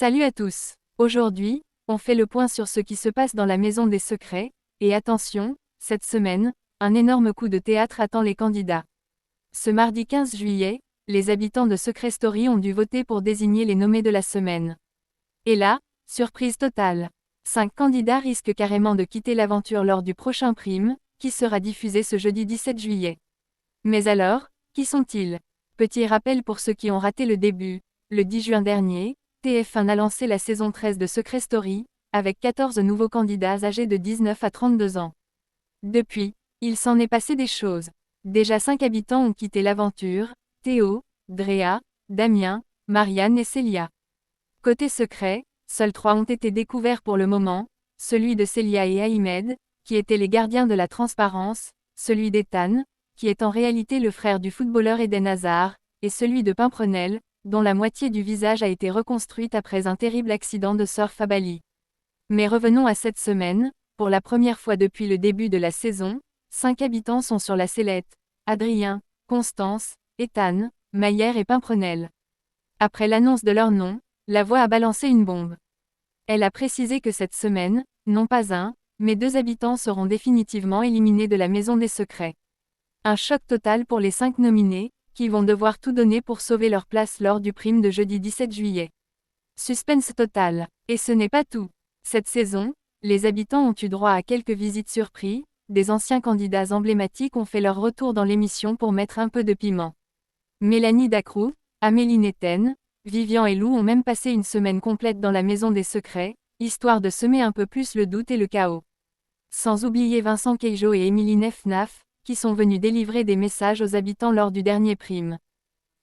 Salut à tous. Aujourd'hui, on fait le point sur ce qui se passe dans la Maison des Secrets, et attention, cette semaine, un énorme coup de théâtre attend les candidats. Ce mardi 15 juillet, les habitants de Secret Story ont dû voter pour désigner les nommés de la semaine. Et là, surprise totale. 5 candidats risquent carrément de quitter l'aventure lors du prochain prime, qui sera diffusé ce jeudi 17 juillet. Mais alors, qui sont-ils? Petit rappel pour ceux qui ont raté le début. Le 10 juin dernier, TF1 a lancé la saison 13 de Secret Story, avec 14 nouveaux candidats âgés de 19 à 32 ans. Depuis, il s'en est passé des choses. Déjà 5 habitants ont quitté l'aventure, Théo, Drea, Damien, Marianne et Célia. Côté secret, seuls 3 ont été découverts pour le moment, celui de Célia et Ahmed, qui étaient les gardiens de la transparence, celui d'Ethan, qui est en réalité le frère du footballeur Eden Hazard, et celui de Pimprenel, dont la moitié du visage a été reconstruite après un terrible accident de surf à Bali. Mais revenons à cette semaine, pour la première fois depuis le début de la saison, 5 habitants sont sur la sellette: Adrien, Constance, Ethan, Mayer et Pimprenel. Après l'annonce de leur nom, La Voix a balancé une bombe. Elle a précisé que cette semaine, non pas un, mais 2 habitants seront définitivement éliminés de la Maison des Secrets. Un choc total pour les 5 nominés, qui vont devoir tout donner pour sauver leur place lors du prime de jeudi 17 juillet. Suspense total. Et ce n'est pas tout. Cette saison, les habitants ont eu droit à quelques visites surprises, des anciens candidats emblématiques ont fait leur retour dans l'émission pour mettre un peu de piment. Mélanie Dacroux, Amélie Netten, Vivian et Lou ont même passé une semaine complète dans la Maison des Secrets, histoire de semer un peu plus le doute et le chaos. Sans oublier Vincent Keijo et Émilie Nefnaf, qui sont venus délivrer des messages aux habitants lors du dernier prime.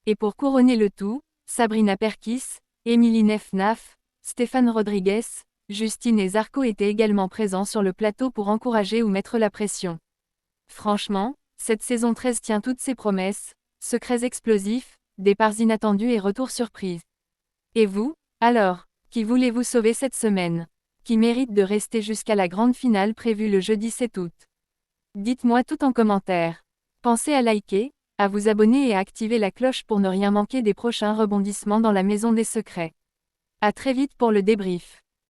Et pour couronner le tout, Sabrina Perkis, Émilie Nefnaf, Stéphane Rodriguez, Justine et Zarco étaient également présents sur le plateau pour encourager ou mettre la pression. Franchement, cette saison 13 tient toutes ses promesses: secrets explosifs, départs inattendus et retours surprises. Et vous, alors, qui voulez-vous sauver cette semaine? Qui mérite de rester jusqu'à la grande finale prévue le jeudi 7 août? Dites-moi tout en commentaire. Pensez à liker, à vous abonner et à activer la cloche pour ne rien manquer des prochains rebondissements dans la Maison des Secrets. À très vite pour le débrief.